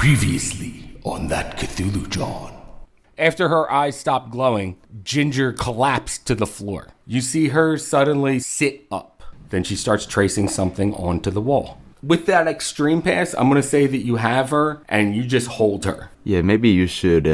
Previously on that Cthulhu John. After her eyes stopped glowing, Ginger collapsed to the floor. You see her suddenly sit up. Then she starts tracing something onto the wall. With that extreme pass, I'm going to say that you have her and you just hold her. Yeah, maybe you should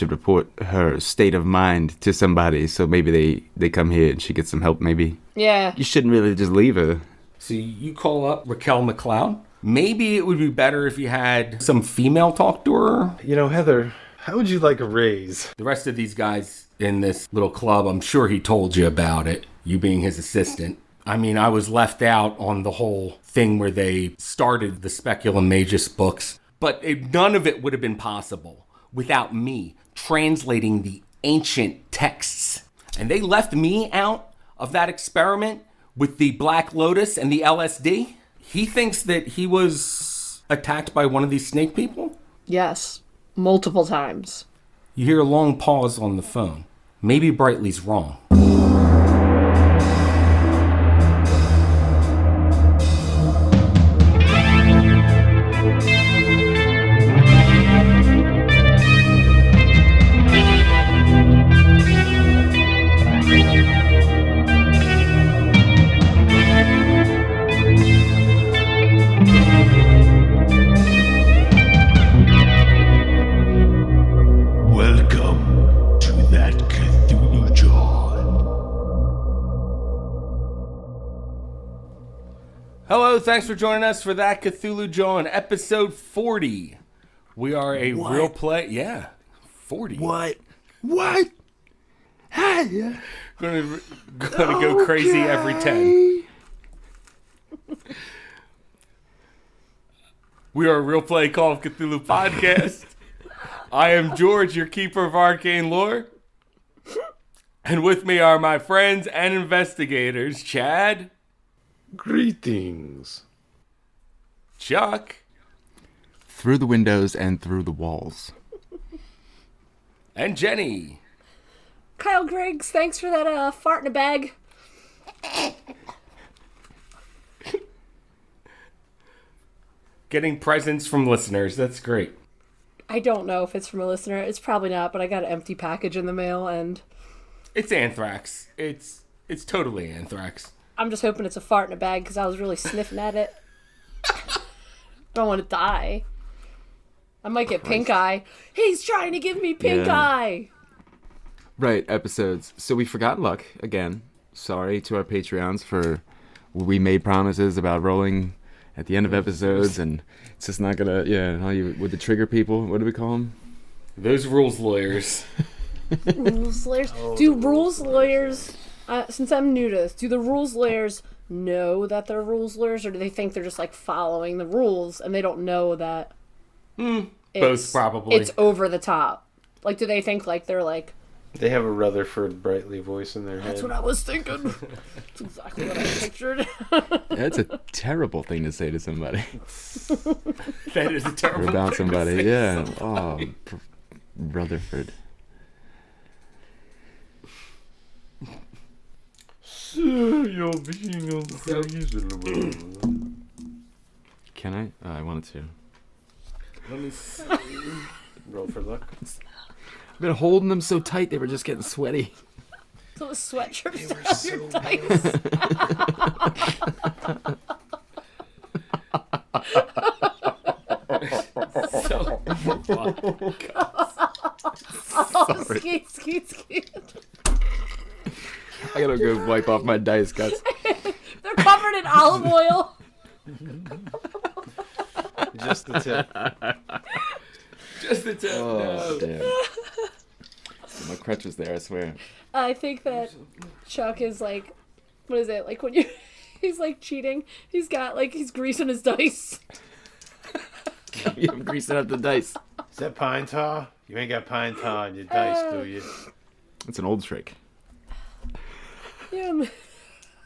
report her state of mind to somebody, so maybe they come here and she gets some help. Maybe. Yeah. You shouldn't really just leave her. So you call up Raquel McLeod. Maybe it would be better if you had some female talk to her. You know, Heather, how would you like a raise? The rest of these guys in this little club, I'm sure he told you about it, you being his assistant. I mean, I was left out on the whole thing where they started the Speculum Magus books, but none of it would have been possible without me translating the ancient texts. And they left me out of that experiment with the Black Lotus and the LSD. He thinks that he was attacked by one of these snake people? Yes. Multiple times. You hear a long pause on the phone. Maybe Brightly's wrong. Welcome to that Cthulhu John. Hello, thanks for joining us for that Cthulhu John, episode 40. We are a real play. Yeah, 40. What? Gonna go crazy every 10. We are a real play Call of Cthulhu podcast. I am George, your keeper of arcane lore. And with me are my friends and investigators, Chad, Greetings. Chuck, Through the windows and through the walls. and Jenny. Kyle Griggs, thanks for that fart in a bag. Getting presents from listeners, that's great. I don't know if it's from a listener. It's probably not, but I got an empty package in the mail, and It's anthrax. It's totally anthrax. I'm just hoping it's a fart in a bag because I was really sniffing at it. Don't want to die. I might get pink eye. He's trying to give me pink Yeah. eye. Right, episodes. So we forgot luck again. Sorry to our Patreons for we made promises about rolling at the end of episodes, and it's just not gonna. Yeah, how you with the trigger people? What do we call them? Those rules lawyers. Rules lawyers. Do rules lawyers, since I'm new to this, do the rules lawyers know that they're rules lawyers, or do they think they're just like following the rules and they don't know that Both probably. it's over the top? Like, do they think like they're like, They have a Rutherford Brightly voice in their head. that's what I was thinking. That's exactly what I pictured. That's a terrible thing to say to somebody. That is a terrible Or about thing to somebody. say. Yeah. Oh, Rutherford. So you're being unreasonable. Can I? I wanted to. Let me see. Roll for luck. I've been holding them so tight they were just getting sweaty. So the sweat drips down your dice. Oh, skeet. I gotta go wipe off my dice cuts. They're covered in olive oil. Just the tip. Just the tip. Oh, No. damn. My crutch was there, I swear. I think that Chuck is like, what is it? Like when you, he's like cheating. He's got like, he's greasing his dice. I'm greasing up the dice. Is that pine tar? You ain't got pine tar on your dice, do you? It's an old trick. Yeah,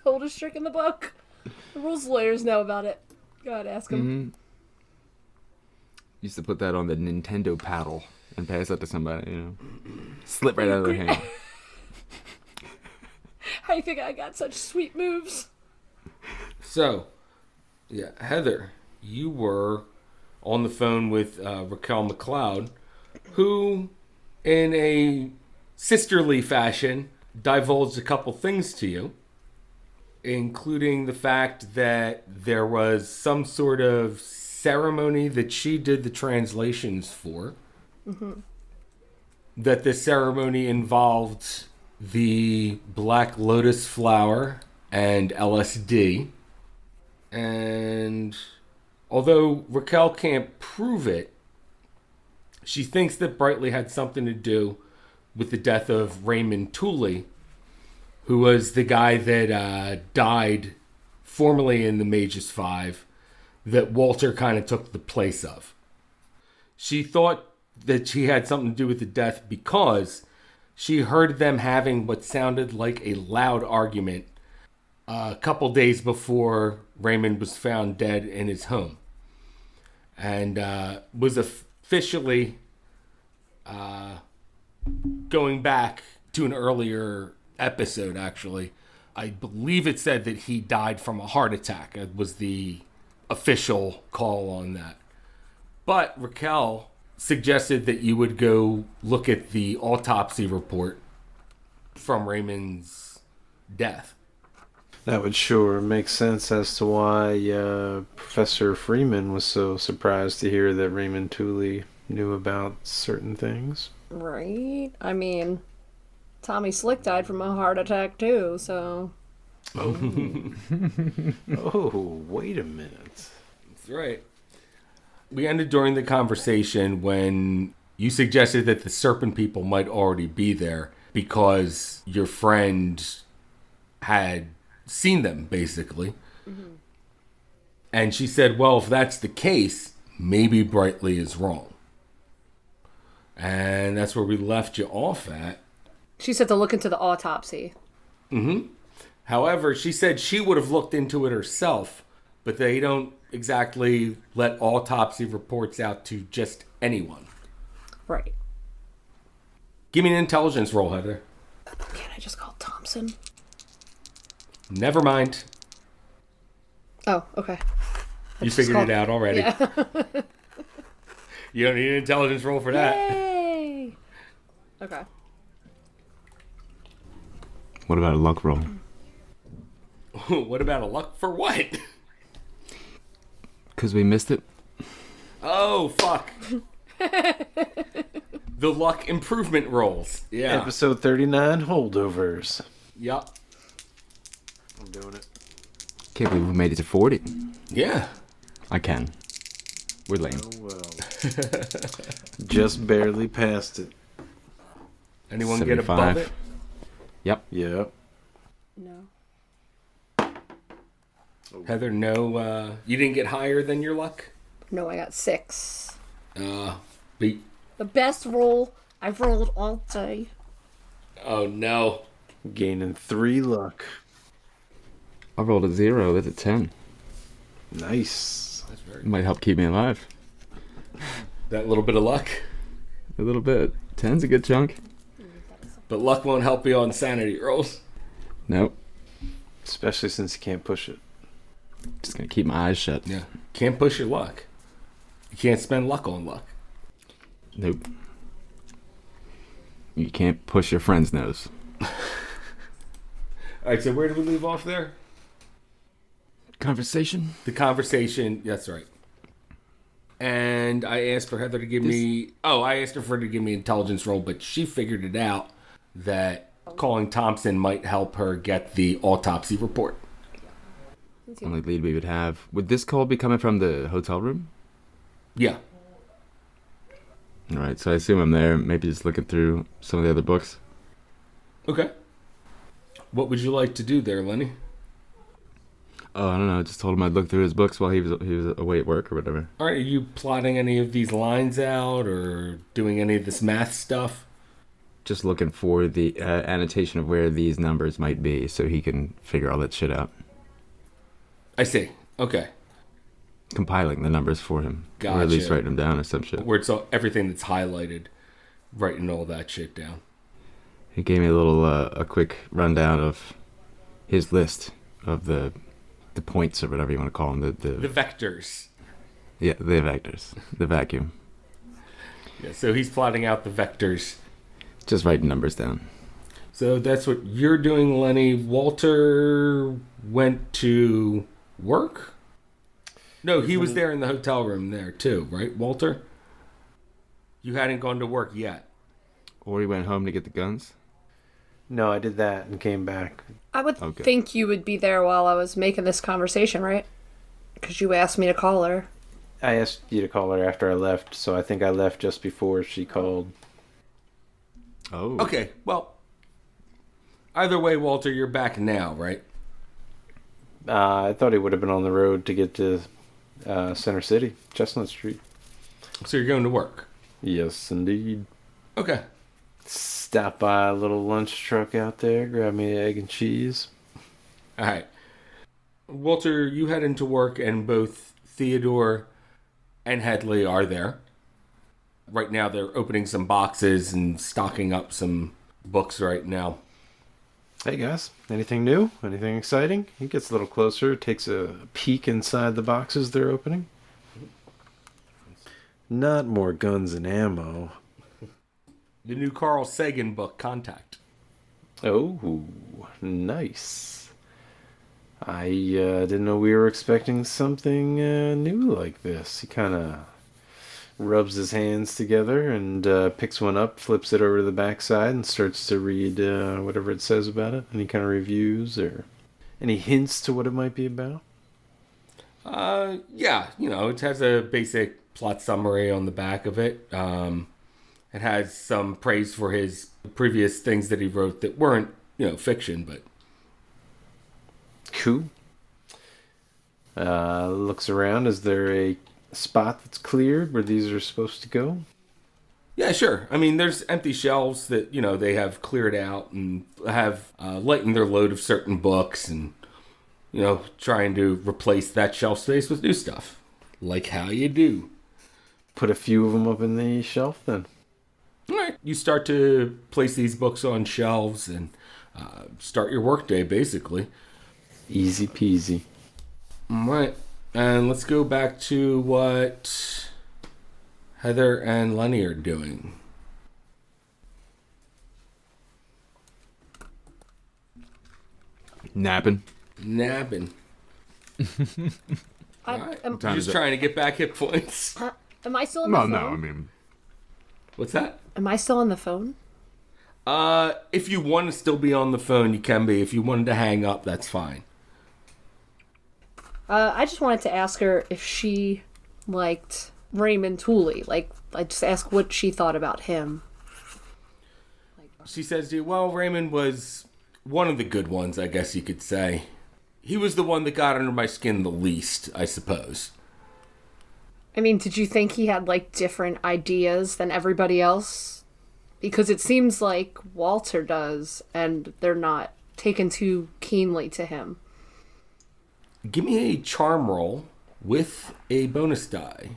oldest trick in the book. The rules lawyers know about it. Go ahead, ask them. Mm-hmm. Used to put that on the Nintendo paddle and pass it to somebody, you know. Slip right out of their hand. How you think I got such sweet moves? So, yeah, Heather, you were on the phone with Raquel McLeod, who, in a sisterly fashion, divulged a couple things to you, including the fact that there was some sort of ceremony that she did the translations for. Mm-hmm. That this ceremony involved the black lotus flower and LSD. And although Raquel can't prove it, she thinks that Brightly had something to do with the death of Raymond Tooley, who was the guy that died formerly in the Magus 5 that Walter kind of took the place of. She thought that she had something to do with the death because she heard them having what sounded like a loud argument a couple days before Raymond was found dead in his home. And was officially going back to an earlier episode, actually. I believe it said that he died from a heart attack. It was the official call on that. But Raquel suggested that you would go look at the autopsy report from Raymond's death. That would sure make sense as to why Professor Freeman was so surprised to hear that Raymond Tooley knew about certain things. Right? I mean, Tommy Slick died from a heart attack too, so... Oh, wait a minute. That's right. We ended during the conversation when you suggested that the Serpent People might already be there because your friend had seen them, basically. Mm-hmm. And she said, well, if that's the case, maybe Brightly is wrong. And that's where we left you off at. She said to look into the autopsy. Mm-hmm. However, she said she would have looked into it herself, but they don't exactly let autopsy reports out to just anyone. Right. Give me an intelligence roll, Heather. Can't I just call Thompson? Never mind. Oh, okay. You figured it out already. Yeah. You don't need an intelligence roll for that. Yay! Okay. What about a luck roll? What about a luck for what? Because we missed it. Oh, fuck. The luck improvement rolls. Yeah. Episode 39, Holdovers. Yup. I'm doing it. Can't believe we made it to 40. Yeah. I can. We're lame. Oh, well. Just barely passed it. Anyone 75. get above it? Yep. Yep. No. Heather, no, you didn't get higher than your luck? No, I got 6. Beat. The best roll I've rolled all day. Oh, no. Gaining 3 luck. I rolled a 0. That's a 10. Nice. That's very It might help keep me alive. That little bit of luck. A little bit. 10's a good chunk. But luck won't help you on sanity rolls. Nope. Especially since you can't push it. Just gonna keep my eyes shut. Yeah. Can't push your luck. You can't spend luck on luck. Nope. You can't push your friend's nose. Alright, so where did we leave off there? Conversation? The conversation, that's right. And I asked for Heather to give me... Oh, I asked her for her to give me an intelligence roll, but she figured it out that calling Thompson might help her get the autopsy report. Only lead we would have. Would this call be coming from the hotel room? Yeah. Alright, so I assume I'm there, maybe just looking through some of the other books. Okay. What would you like to do there, Lenny? Oh, I don't know, just told him I'd look through his books while he was away at work or whatever. Alright, are you plotting any of these lines out or doing any of this math stuff? Just looking for the annotation of where these numbers might be so he can figure all that shit out. I see. Okay. Compiling the numbers for him. Or at least Gotcha. writing them down or some shit. Where it's all, everything that's highlighted, writing all that shit down. He gave me a little, a quick rundown of his list of the points or whatever you want to call them. The vectors. Yeah, the vectors. The vacuum. Yeah, so he's plotting out the vectors. Just writing numbers down. So that's what you're doing, Lenny. Walter went to work? No, he was there in the hotel room there too, right, Walter? You hadn't gone to work yet. Or he went home to get the guns? No, I did that and came back. I would think you would be there while I was making this conversation, right? Because you asked me to call her. I asked you to call her after I left, so I think I left just before she called. Oh. Okay, well, either way, Walter, you're back now, right? I thought he would have been on the road to get to Center City, Chestnut Street. So you're going to work? Yes, indeed. Okay. Stop by a little lunch truck out there, grab me an egg and cheese. All right. Walter, you head into work, and both Theodore and Headley are there. Right now, they're opening some boxes and stocking up some books right now. Hey guys, anything new? Anything exciting? He gets a little closer, takes a peek inside the boxes they're opening. Not more guns and ammo. The new Carl Sagan book, Contact. Oh, nice. I didn't know we were expecting something new like this. He kind of rubs his hands together and picks one up, flips it over to the backside, and starts to read whatever it says about it. Any kind of reviews or any hints to what it might be about? Yeah, it has a basic plot summary on the back of it. It has some praise for his previous things that he wrote that weren't, fiction, but... Cool. Looks around. Is there a spot that's cleared where these are supposed to go? Yeah, sure. I mean, there's empty shelves that, they have cleared out and have lightened their load of certain books and, trying to replace that shelf space with new stuff. Like how you do. Put a few of them up in the shelf then. All right. You start to place these books on shelves and start your workday, basically. Easy peasy. All right. And let's go back to what Heather and Lenny are doing. Napping. Napping. I'm Just trying to get back hit points. Am I still on the phone? Well, no, I mean... What's that? Am I still on the phone? If you want to still be on the phone, you can be. If you wanted to hang up, that's fine. I just wanted to ask her if she liked Raymond Tooley. I just ask what she thought about him. She says to you, well, Raymond was one of the good ones, I guess you could say. He was the one that got under my skin the least, I suppose. I mean, did you think he had, different ideas than everybody else? Because it seems like Walter does, and they're not taken too keenly to him. Give me a charm roll with a bonus die.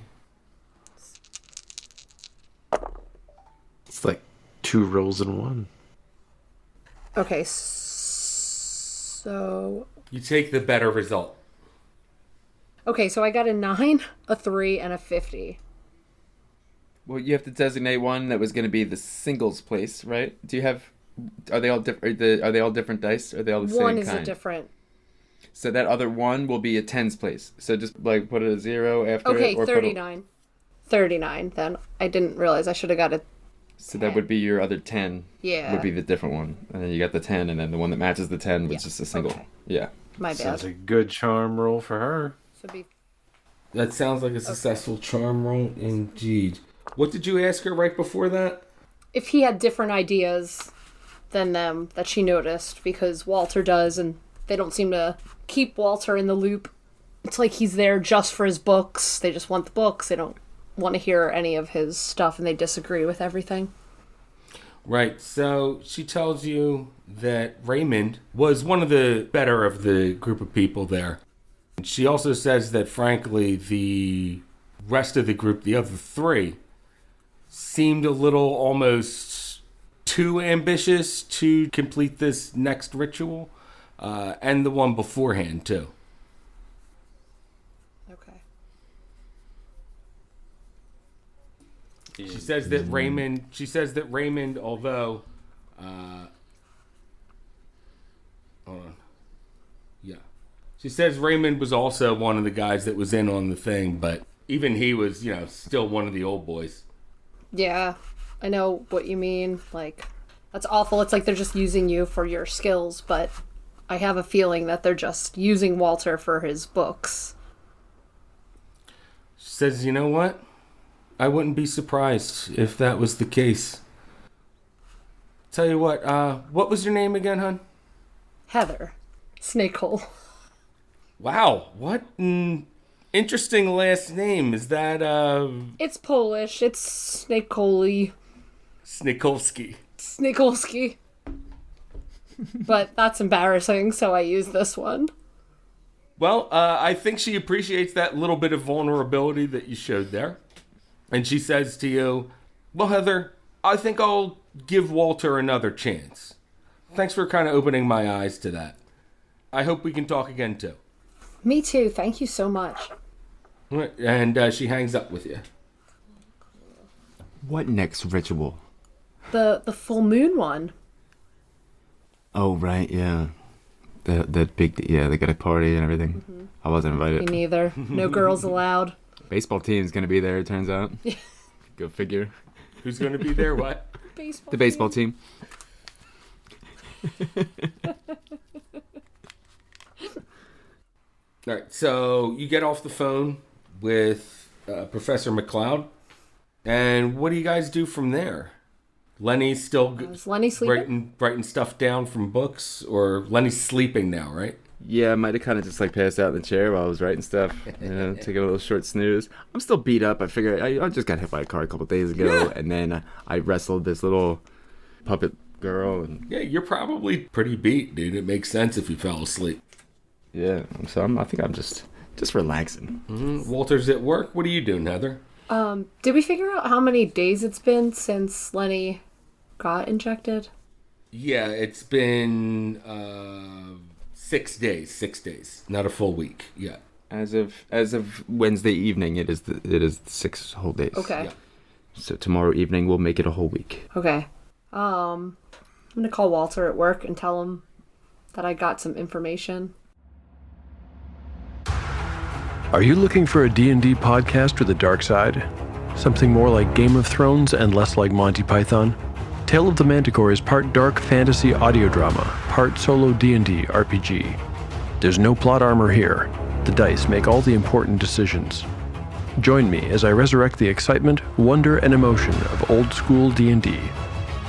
It's like 2 rolls in one. Okay, so... You take the better result. Okay, so I got a 9, a 3, and a 50. Well, you have to designate one that was going to be the singles place, right? Do you have... Are they all different? Are they all different dice? Or are they all the same One kind? is a different... So that other one will be a tens place. So just put a 0 after Okay, it. Or 39. 39, then. I didn't realize I should have got a... So that would be your other 10. Yeah. Would be the different one. And then you got the 10, and then the one that matches the 10 was just a single. Okay. Yeah. My bad. Sounds a good charm roll for her. So be... That sounds like a successful charm roll indeed. What did you ask her right before that? If he had different ideas than them that she noticed, because Walter does, and they don't seem to keep Walter in the loop. It's like he's there just for his books. They just want the books. They don't want to hear any of his stuff, and they disagree with everything. Right, so she tells you that Raymond was one of the better of the group of people there. She also says that, frankly, the rest of the group, the other 3, seemed a little almost too ambitious to complete this next ritual, and the one beforehand, too. Okay. She says that Raymond, although, hold on. Yeah. She says Raymond was also one of the guys that was in on the thing, but even he was, still one of the old boys. Yeah, I know what you mean. Like, that's awful. It's like they're just using you for your skills, but I have a feeling that they're just using Walter for his books. She says, you know what? I wouldn't be surprised if that was the case. Tell you what was your name again, hon? Heather. Snakehole. Wow, what an interesting last name. Is that, It's Polish. It's Snakoli. Snikolski. Snikolski. But that's embarrassing, so I use this one. Well, I think she appreciates that little bit of vulnerability that you showed there. And she says to you, well, Heather, I think I'll give Walter another chance. Thanks for kind of opening my eyes to that. I hope we can talk again, too. Me too. Thank you so much. And she hangs up with you. What next ritual? The full moon one. Oh, right, yeah. That big, yeah, they got a party and everything. Mm-hmm. I wasn't Me invited. neither. No girls allowed. Baseball team's going to be there, it turns out. Go figure. Who's going to be there? What? The baseball team. All right, so you get off the phone with Professor McCloud. And what do you guys do from there? Lenny's still Is Lenny sleeping? writing stuff down from books, or Lenny's sleeping now, right? Yeah, I might have kind of just like passed out in the chair while I was writing stuff. Taking a little short snooze. I'm still beat up. I figured I just got hit by a car a couple days ago, and then I wrestled this little puppet girl. And Yeah, you're probably pretty beat, dude. It makes sense if you fell asleep. yeah, so I think I'm just relaxing. Mm-hmm. Walter's at work. What are you doing, Heather? Did we figure out how many days it's been since Lenny got injected? Yeah, it's been 6 days. 6 days, not a full week yet. As of Wednesday evening, it is 6 whole days. Okay. Yeah. So tomorrow evening we'll make it a whole week. Okay. I'm gonna call Walter at work and tell him that I got some information. Are you looking for a D&D podcast with a dark side? Something more like Game of Thrones and less like Monty Python? Tale of the Manticore is part dark fantasy audio drama, part solo D&D RPG. There's no plot armor here. The dice make all the important decisions. Join me as I resurrect the excitement, wonder, and emotion of old school D&D.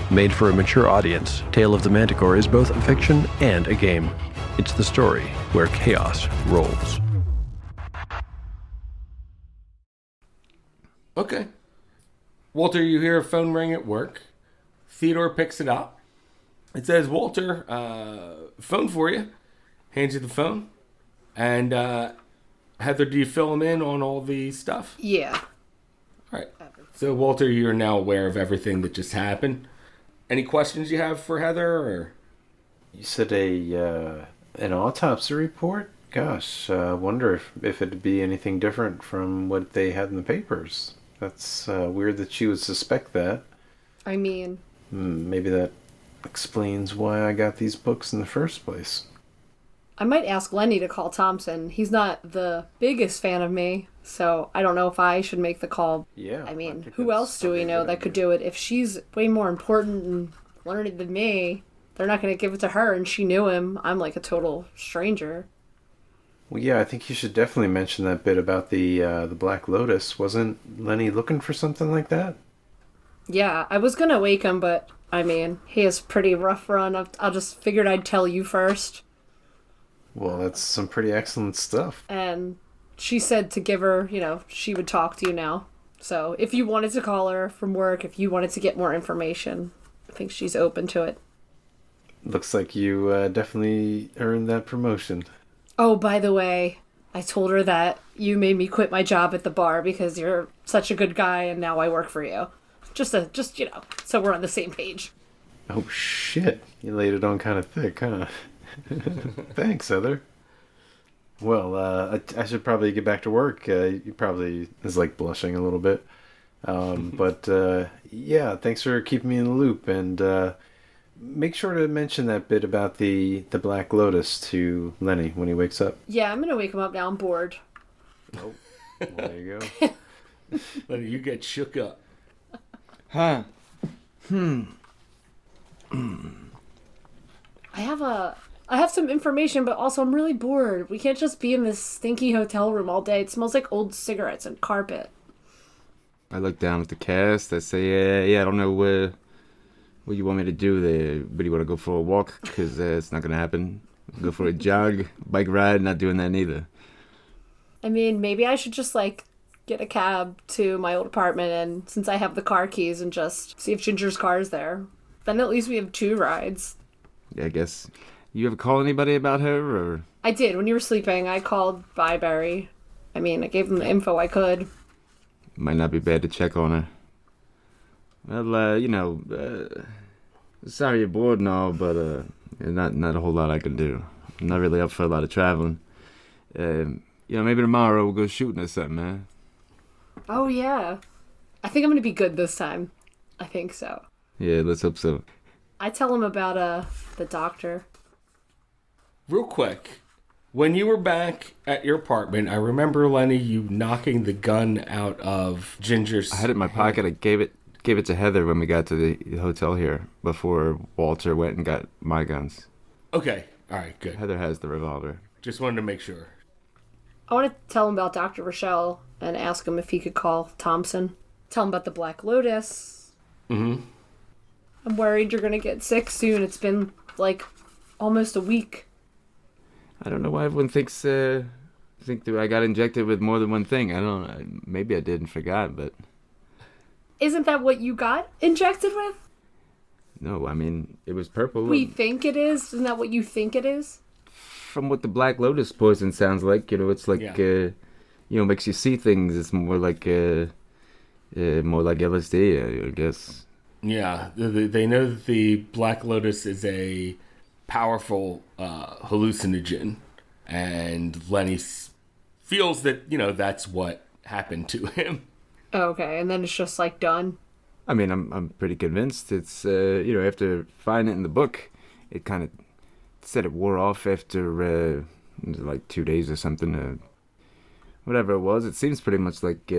Made for a mature audience, Tale of the Manticore is both a fiction and a game. It's the story where chaos rolls. Okay. Walter, you hear a phone ring at work. Theodore picks it up. It says, Walter, phone for you. Hands you the phone. And, Heather, do you fill him in on all the stuff? Yeah. All right. So, Walter, you're now aware of everything that just happened. Any questions you have for Heather? Or You said an autopsy report? Gosh, I wonder if it'd be anything different from what they had in the papers. That's weird that she would suspect that. I mean, Maybe that explains why I got these books in the first place. I might ask Lenny to call Thompson. He's not the biggest fan of me, so I don't know if I should make the call. Yeah. I mean, think who that's else do we probably a know good that could idea. do it? If she's way more important and learned than me, they're not going to give it to her, and she knew him. I'm like a total stranger. Well, yeah, I think you should definitely mention that bit about the Black Lotus. Wasn't Lenny looking for something like that? Yeah, I was going to wake him, but, I mean, he has pretty rough run. I just figured I'd tell you first. Well, that's some pretty excellent stuff. And she said to give her, she would talk to you now. So if you wanted to call her from work, if you wanted to get more information, I think she's open to it. Looks like you definitely earned that promotion. Oh, by the way, I told her that you made me quit my job at the bar because you're such a good guy and now I work for you. Just so we're on the same page. Oh, shit. You laid it on kind of thick, huh? Thanks, Heather. Well, I should probably get back to work. You probably is like blushing a little bit. But yeah, thanks for keeping me in the loop, and make sure to mention that bit about the Black Lotus to Lenny when he wakes up. Yeah, I'm gonna wake him up now. I'm bored. Oh, well, there you go. Lenny, you get shook up. Huh. I have some information, but also I'm really bored. We can't just be in this stinky hotel room all day. It smells like old cigarettes and carpet. I look down at the cast. I say, yeah, I don't know what you want me to do there. But you want to go for a walk? Because it's not going to happen. Go for a jog, bike ride, not doing that neither. I mean, maybe I should just, like, get a cab to my old apartment, and since I have the car keys, and just see if Ginger's car's there. Then at least we have 2 rides. Yeah, I guess. You ever call anybody about her, or? I did. When you were sleeping, I called Byberry. I mean, I gave them the info I could. Might not be bad to check on her. Well, sorry you're bored and all, but not a whole lot I can do. I'm not really up for a lot of traveling. Maybe tomorrow we'll go shooting or something, man. Oh, yeah. I think I'm going to be good this time. I think so. Yeah, let's hope so. I tell him about the doctor. Real quick, when you were back at your apartment, I remember, Lenny, you knocking the gun out of Ginger's... I had it in my pocket. I gave it to Heather when we got to the hotel here before Walter went and got my guns. Okay, all right, good. Heather has the revolver. Just wanted to make sure. I want to tell him about Dr. Rochelle and ask him if he could call Thompson. Tell him about the Black Lotus. Mm-hmm. I'm worried you're going to get sick soon. It's been, like, almost a week. I don't know why everyone thinks that I got injected with more than one thing. I don't know. Maybe I did and forgot, but... Isn't that what you got injected with? No, I mean, it was purple. We think it is? Isn't that what you think it is? From what the Black Lotus poison sounds like, it's like, makes you see things. It's more like LSD, I guess. Yeah, they know that the Black Lotus is a powerful hallucinogen, and Lenny feels that, that's what happened to him. Okay, and then it's just, like, done? I mean, I'm pretty convinced. It's, after finding it in the book, it kind of said it wore off after, like 2 days or something. Whatever it was, it seems pretty much like,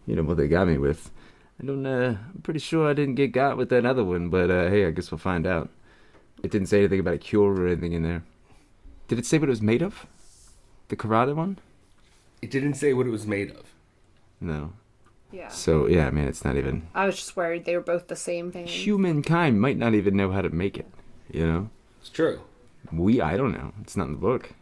what they got me with. I'm pretty sure I didn't get got with that other one, but, hey, I guess we'll find out. It didn't say anything about a cure or anything in there. Did it say what it was made of? The carotid one? It didn't say what it was made of. No. Yeah. So, yeah, I mean, it's not even... I was just worried they were both the same thing. Humankind might not even know how to make it, It's true. I don't know. It's not in the book.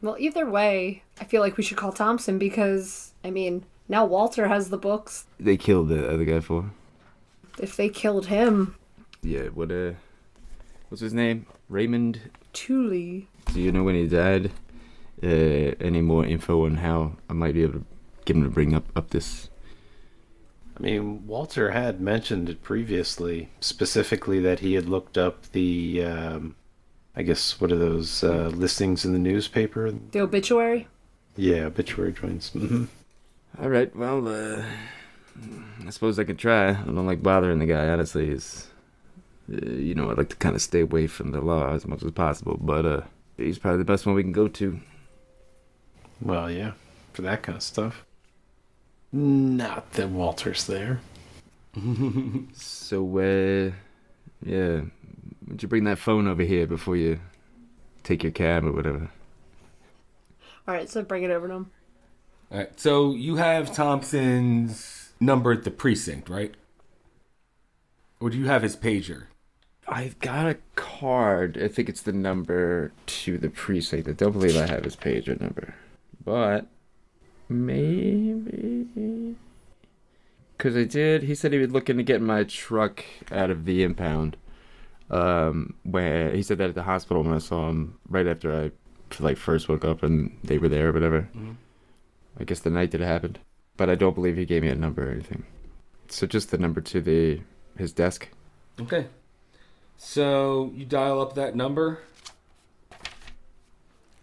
Well, either way, I feel like we should call Thompson because, I mean, now Walter has the books. They killed the other guy for. If they killed him... Yeah, what's his name? Raymond Tooley. Do you know when he died? Any more info on how I might be able to get him to bring up this? I mean, Walter had mentioned it previously, specifically that he had looked up the, I guess, what are those listings in the newspaper? The obituary? Yeah, obituary joints. Mm-hmm. All right, well, I suppose I could try. I don't like bothering the guy, honestly. I'd like to kind of stay away from the law as much as possible, but he's probably the best one we can go to. Well, yeah, for that kind of stuff. Not that Walter's there. So, yeah, would you bring that phone over here before you take your cab or whatever? Alright, so bring it over to him. All right, so you have Thompson's number at the precinct, right? Or do you have his pager? I've got a card. I think it's the number to the precinct. I don't believe I have his pager number. But maybe... Because he said he was looking to get my truck out of the impound. Where he said that at the hospital when I saw him right after I first woke up and they were there or whatever. Mm-hmm. I guess the night that it happened. But I don't believe he gave me a number or anything. So just the number to his desk. Okay. So you dial up that number.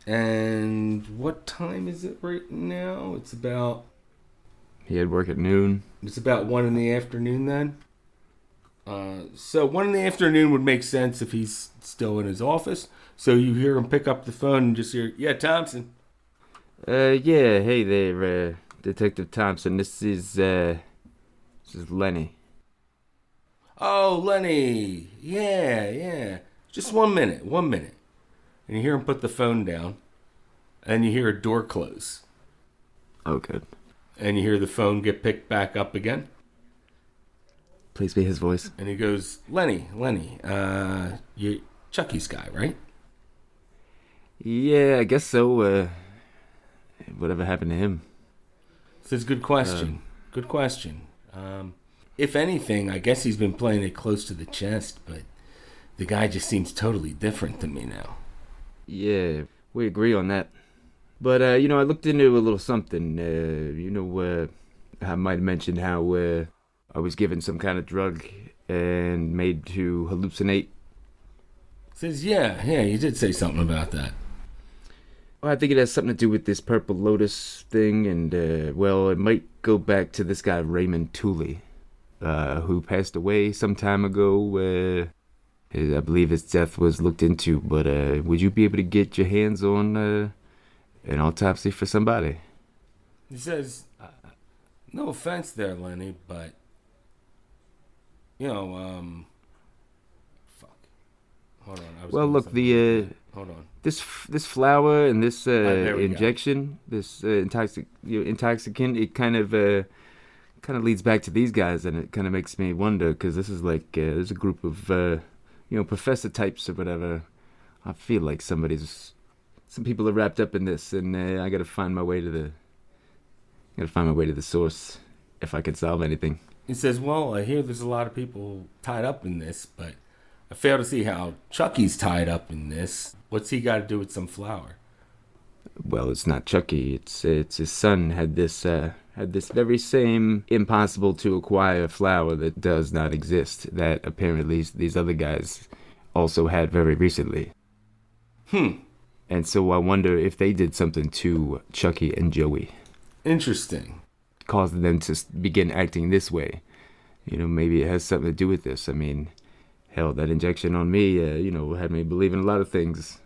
And what time is it right now? It's about He had work at noon. It's about 1 in the afternoon then. So 1 in the afternoon would make sense if he's still in his office. So you hear him pick up the phone and just hear, yeah, Thompson. Yeah, hey there, Detective Thompson. This is Lenny. Oh, Lenny. Yeah. Just 1 minute. And you hear him put the phone down. And you hear a door close. Oh, good. And you hear the phone get picked back up again. Please be his voice. And he goes, Lenny, you're Chucky's guy, right? Yeah, I guess so. Whatever happened to him? Says, good question. Good question. If anything, I guess he's been playing it close to the chest, but the guy just seems totally different to me now. Yeah, we agree on that. But, I looked into a little something. I might have mentioned how I was given some kind of drug and made to hallucinate. Says, yeah, you did say something about that. Well, I think it has something to do with this Purple Lotus thing, and, it might go back to this guy, Raymond Tooley, who passed away some time ago. I believe his death was looked into, but would you be able to get your hands on an autopsy for somebody? He says, no offense there, Lenny, but, fuck. Hold on. Well, look, Hold on. This flower and this there we injection, this intoxicant, it kind of leads back to these guys, and it kind of makes me wonder, because this is like there's a group of professor types or whatever. I feel like some people are wrapped up in this, and I gotta find my way to the source if I can solve anything. He says, well, I hear there's a lot of people tied up in this, but I fail to see how Chucky's tied up in this. What's he got to do with some flower? Well, it's not Chucky. It's his son had this very same impossible to acquire flower that does not exist, that apparently these other guys also had very recently. And so I wonder if they did something to Chucky and Joey. Interesting. Caused them to begin acting this way. Maybe it has something to do with this. I mean, hell, that injection on me, had me believe in a lot of things.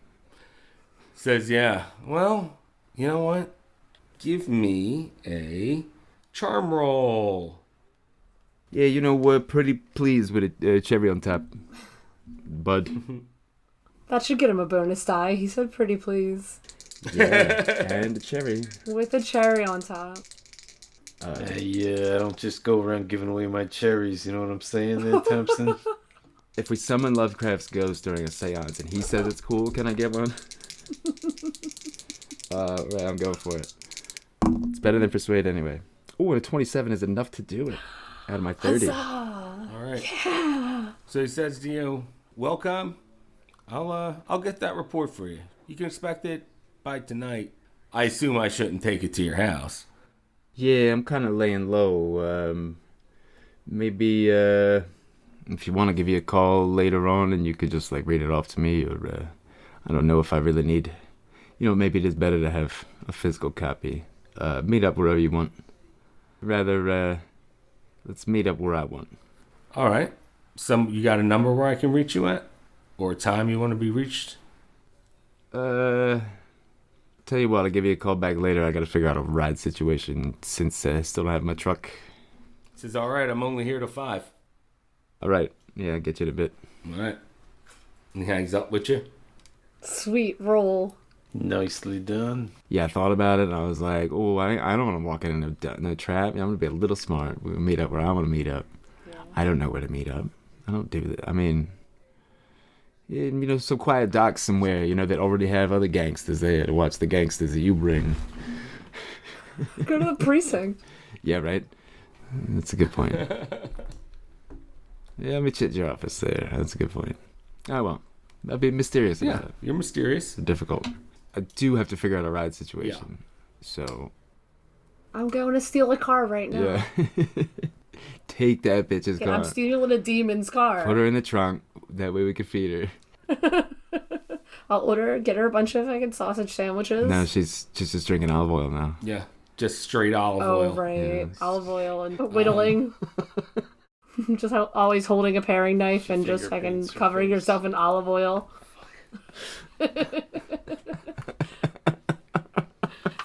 Says, yeah. Well, you know what? Give me a charm roll. Yeah, we're pretty pleased with a cherry on top, bud. That should get him a bonus die. He said pretty please. Yeah, and a cherry. With a cherry on top. I don't just go around giving away my cherries, you know what I'm saying there, Thompson? If we summon Lovecraft's ghost during a seance and he says it's cool, can I get one? Right, I'm going for it. It's better than Persuade anyway. Oh, a 27 is enough to do it out of my 30. Huzzah! All right. Yeah. So he says to you, welcome. I'll get that report for you. You can expect it by tonight. I assume I shouldn't take it to your house. Yeah, I'm kind of laying low. Maybe if you want to give you a call later on and you could just read it off to me, or I don't know if I really need, maybe it is better to have a physical copy. Meet up wherever you want. Rather, let's meet up where I want. All right. You got a number where I can reach you at? Or a time you want to be reached? Tell you what, I'll give you a call back later. I got to figure out a ride situation since I still don't have my truck. He says, all right, I'm only here till 5. All right. Yeah, I'll get you in a bit. All right. And he hangs up with you? Sweet roll. Nicely done. Yeah, I thought about it, and I was like, oh, I don't want to walk in a trap. I'm going to be a little smart. We'll meet up where I want to meet up. Yeah. I don't know where to meet up. I don't do that. I mean, some quiet dock somewhere, that already have other gangsters there to watch the gangsters that you bring. Go to the precinct. Yeah, right? That's a good point. Yeah, let me check your office there. That's a good point. I won't. I'll be mysterious about it. You're mysterious. It's difficult. I do have to figure out a ride situation. Yeah. So. I'm going to steal a car right now. Yeah. Take that bitch's car. I'm stealing a demon's car. Put her in the trunk. That way we can feed her. I'll get her a bunch of fucking sausage sandwiches. No, she's just drinking olive oil now. Yeah. just straight olive Oh, oil. right. Yes. Olive oil and whittling. Just always holding a paring knife and just finger fucking paints her covering face. yourself in olive oil. It's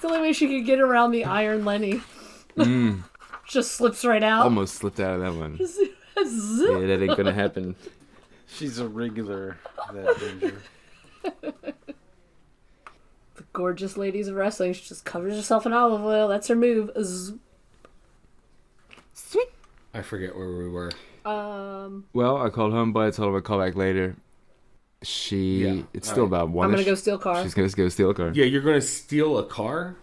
the only way she could get around the Iron Lenny. Just slips right out. Almost slipped out of that one. Zip. Yeah, that ain't gonna happen. She's a regular, that Ginger. The gorgeous ladies of wrestling. She just covers herself in olive oil. That's her move. Sweet. I forget where we were. Well, I called home, but I told her I'd call back later. It's still about one. I'm gonna go steal a car. She's gonna go steal a car. Yeah, you're going to steal a car?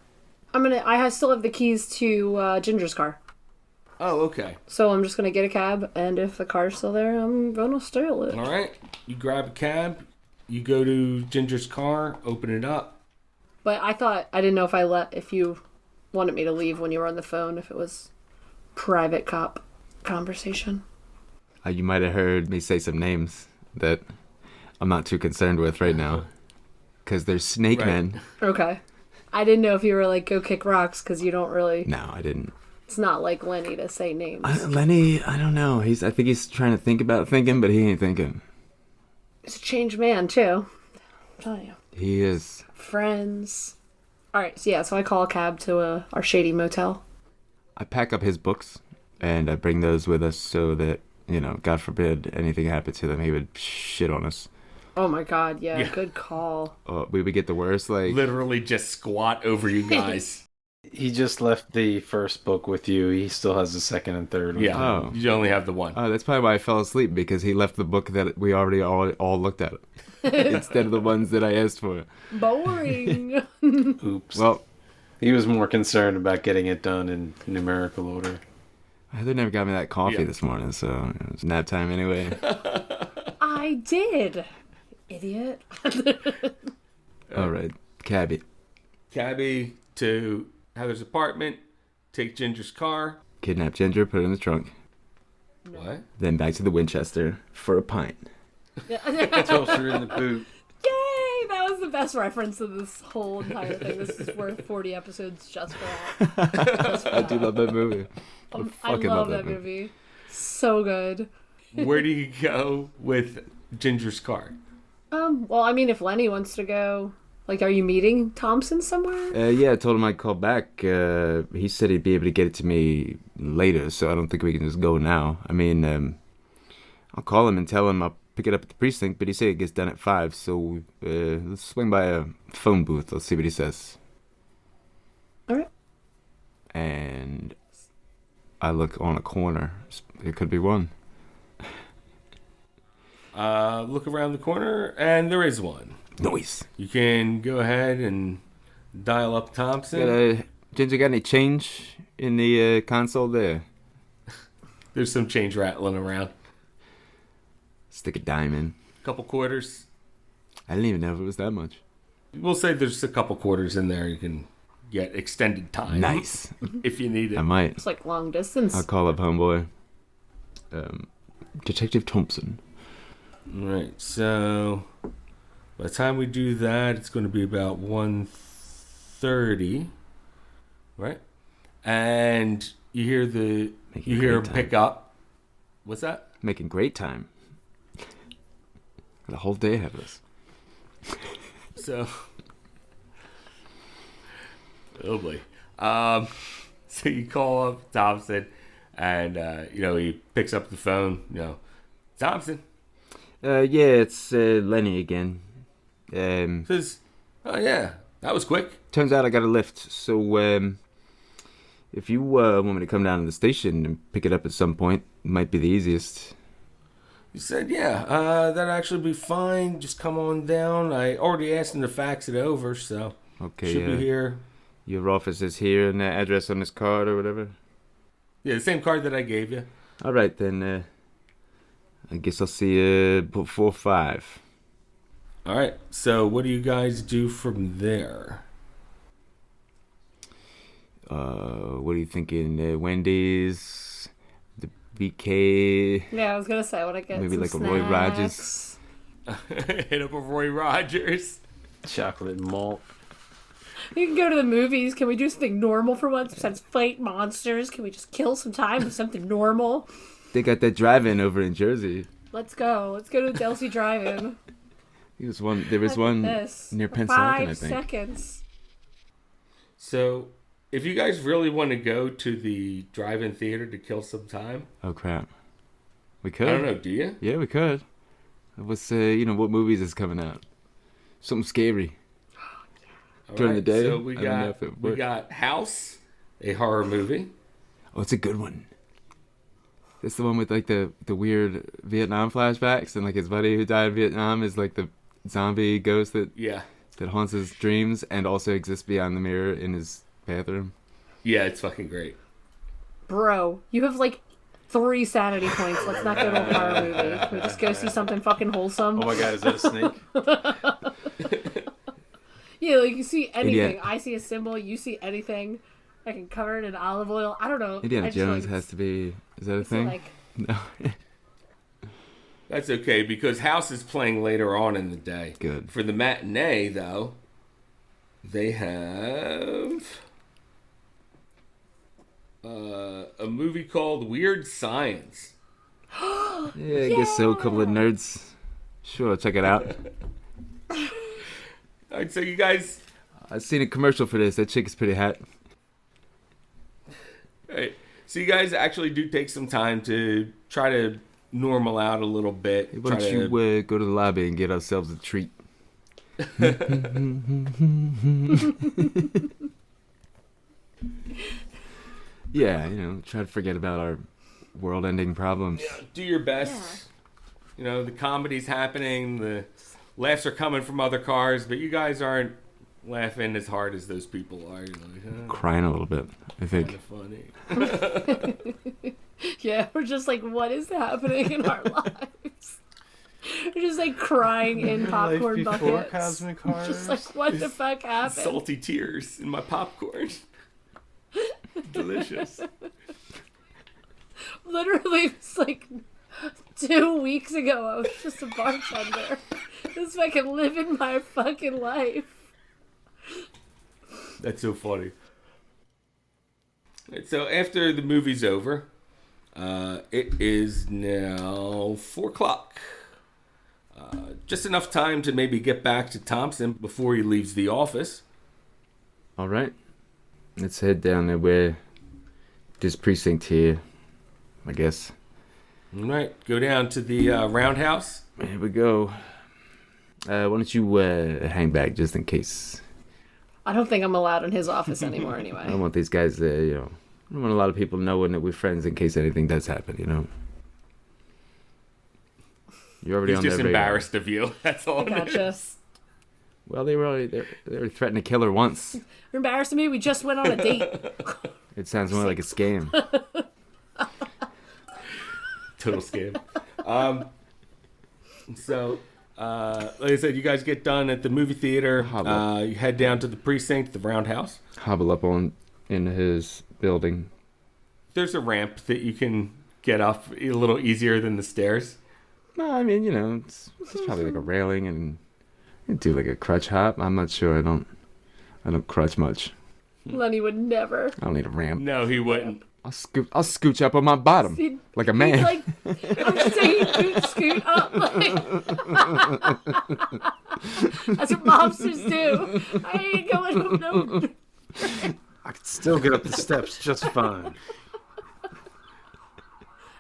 I still have the keys to Ginger's car. Oh, okay. So I'm just gonna get a cab, and if the car's still there, I'm gonna steal it. All right. You grab a cab. You go to Ginger's car, open it up. But I didn't know if you wanted me to leave when you were on the phone, if it was private cop conversation. You might have heard me say some names that I'm not too concerned with right now. Because there's Snake Right. Men. Okay. I didn't know if you were like, go kick rocks, because you don't really... No, I didn't. It's not like Lenny to say names. Lenny, I don't know. I think he's trying to think about thinking, but he ain't thinking. He's a changed man, too. I'm telling you. He is. Friends. Alright, so I call a cab to our shady motel. I pack up his books, and I bring those with us so that, God forbid anything happened to them, he would shit on us. Oh my god, yeah. Yeah. Good call. We would get the worst, like... Literally just squat over you guys. He just left the first book with you. He still has the second and third one. Yeah. Oh. You only have the one. That's probably why I fell asleep, because he left the book that we already all looked at instead of the ones that I asked for. Boring. Oops. Well, He was more concerned about getting it done in numerical order. Heather never got me that coffee Yeah. this morning, so it was nap time anyway. I did. Idiot. All right, cabbie. Cabby to Heather's apartment. Take Ginger's car. Kidnap Ginger, put her in the trunk. What? Then back to the Winchester for a pint. Toss her in the boot. Yay! That was the best reference to this whole entire thing. This is worth 40 episodes just for that. I do love that movie. I fucking love that movie. So good. Where do you go with Ginger's car? Well, I mean, if Lenny wants to go, like, are you meeting Thompson somewhere? Yeah, I told him I'd call back. He said he'd be able to get it to me later, so I don't think we can just go now. I mean, I'll call him and tell him I'll pick it up at the precinct, but he said it gets done at 5, so let's swing by a phone booth. Let's see what he says. All right. And I look on a corner. It could be one. Look around the corner, and there is one. Noise. You can go ahead and dial up Thompson. Ginger, got any change in the console there? There's some change rattling around. Stick a dime in. Couple quarters. I didn't even know if it was that much. We'll say there's a couple quarters in there. You can get extended time. Nice. If you need it. I might. It's like long distance. I'll call up homeboy. Detective Thompson. Right. So by the time we do that, it's going to be about 1:30, right? And you hear him great time. pick up. What's that? Making great time. Got a whole day ahead of us. So, oh boy. So you call up Thompson, and he picks up the phone. Thompson Yeah, it's Lenny again. says, "Oh yeah, that was quick." Turns out I got a lift, so if you want me to come down to the station and pick it up at some point, it might be the easiest. He said, "Yeah, that'd actually be fine. Just come on down. I already asked him to fax it over, so Okay, should be here." Your office is here and the address on this card or whatever? Yeah, the same card that I gave you. All right, then. I guess I'll see you before 5. All right. So what do you guys do from there? What are you thinking? Wendy's, the BK. Yeah, I was gonna say, I want to get Maybe some like a Roy snacks. Rogers. Hit up a Roy Rogers. Chocolate malt. We can go to the movies. Can we do something normal for once besides fight monsters? Can we just kill some time with something normal? They got that drive-in over in Jersey. Let's go. Let's go to Delsey Drive-In. There was one This. near For Pennsauken, I 5 think. seconds. So, if you guys really want to go to the drive-in theater to kill some time, Oh crap. We could. I don't know, do you? Yeah, we could. What's what movies is coming out? Something scary. All During the day? So I don't know if it we works. got House, a horror movie. Oh, it's a good one. It's the one with like the weird Vietnam flashbacks and like his buddy who died in Vietnam is like the zombie ghost that Yeah. haunts his dreams and also exists beyond the mirror in his bathroom. Yeah, it's fucking great. Bro, you have like 3 sanity points. Let's not go to a horror movie. Can we just go see something fucking wholesome? Oh my god, is that a snake? Yeah, like you see anything. Indiana- I see a symbol, you see anything. I can cover it in olive oil. I don't know. Indiana I just, Jones like, has to be. Is that a see, thing? like, No. That's okay because House is playing later on in the day. Good. For the matinee, though, they have a movie called Weird Science. Yeah, I guess so. A couple of nerds. Sure, check it out. All right, so you guys, I've seen a commercial for this. That chick is pretty hot. right, so you guys actually do take some time to try to normal out a little bit. Hey, why don't you go to the lobby and get ourselves a treat? Yeah, try to forget about our world-ending problems. Do your best. You know, the comedy's happening, the laughs are coming from other cars, but you guys aren't laughing as hard as those people are. You're like, Crying a little bit, I think. funny. yeah, we're just like, what is happening in our lives? We're just like crying in popcorn Life before buckets. Cosmic Horrors. Just like, what the fuck happened? Salty tears in my popcorn. Delicious. Literally, it's like 2 weeks ago, I was just a bartender. Just fucking living my fucking life. That's so funny. Right, so after the movie's over, it is now 4 o'clock. Just enough time to maybe get back to Thompson before he leaves the office. All right. Let's head down there where this precinct here, I guess. All right, go down to the roundhouse. Here we go. Why don't you hang back just in case? I don't think I'm allowed in his office anymore I anyway. don't want these guys, I don't want a lot of people knowing that we're friends in case anything does happen, You're already He's on just their radar. embarrassed of you. That's all. it is. Gotcha. Well, they were threatening to kill her once. You're embarrassing me? We just went on a date. It sounds more like a scam. Total scam. So, like I said, you guys get done at the movie theater. You head down to the precinct, the roundhouse. Hobble up in his building. There's a ramp that you can get up a little easier than the stairs. No, I mean, it's probably like a railing and you do like a crutch hop. I'm not sure. I don't crutch much. Lenny would never. I don't need a ramp. No, he wouldn't. I'll scooch up on my bottom He'd- like a man. Like, I'm just saying, he'd scoot up. Like, that's what mobsters do. I ain't going up no. I could still get up the steps just fine.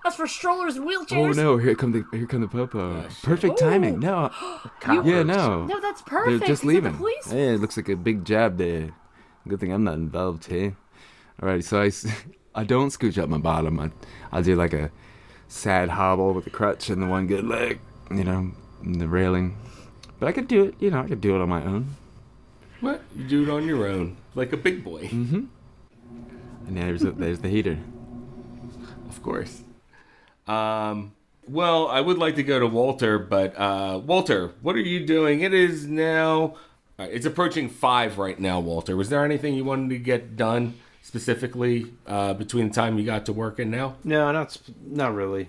That's for strollers and Oh wheelchairs. no! Here come the popo. Perfect timing. No, yeah, no. No, that's They're perfect. just He's at leaving. The police. Yeah, it looks like a big job there. Good thing I'm not involved here. Alright, so I don't scooch up my bottom. I do like a sad hobble with the crutch and the one good leg, and the railing. But I could do it. I could do it on my own. What? You do it on your own, like a big boy. And there's the heater. Of course. Well, I would like to go to Walter, but Walter, what are you doing? It is now. It's approaching 5 right now, Walter. Was there anything you wanted to get done specifically between the time you got to work and now? No, not really.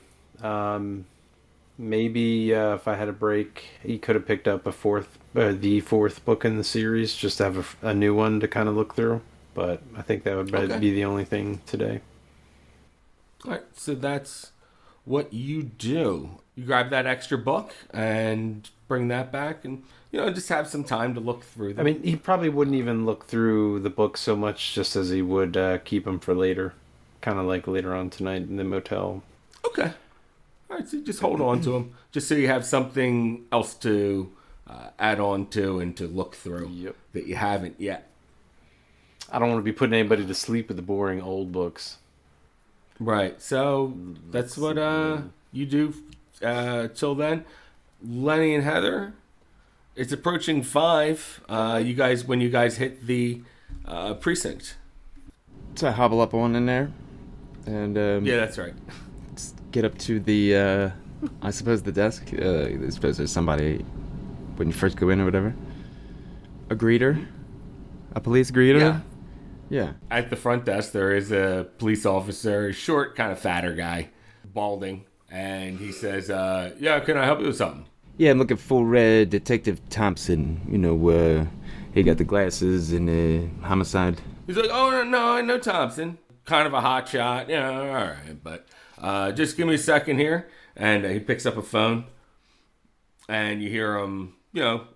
Maybe if I had a break, he could have picked up the fourth book in the series, just to have a new one to kind of look through. But I think that would be the only thing today. All right, so that's what you do. You grab that extra book and bring that back, and just have some time to look through them. I mean, he probably wouldn't even look through the book so much, just as he would keep them for later, kind of like later on tonight in the motel. Okay. All right, so you just hold on to them, just so you have something else to add on to and to look through that you haven't yet. I don't want to be putting anybody to sleep with the boring old books. Right. So that's what you do till then. Lenny and Heather, it's approaching 5. When you guys hit the precinct. So I hobble up on in there, and Yeah, that's right. get up to the, I suppose the desk. I suppose there's somebody when you first go in or whatever. A greeter, a police greeter. Yeah. Yeah. At the front desk, there is a police officer, short, kind of fatter guy, balding, and he says, "Yeah, can I help you with something?" Yeah, I'm looking for Detective Thompson. He got the glasses and the homicide. He's like, "Oh no, I know Thompson. Kind of a hot shot. Yeah, all right, but just give me a second here." And he picks up a phone, and you hear him,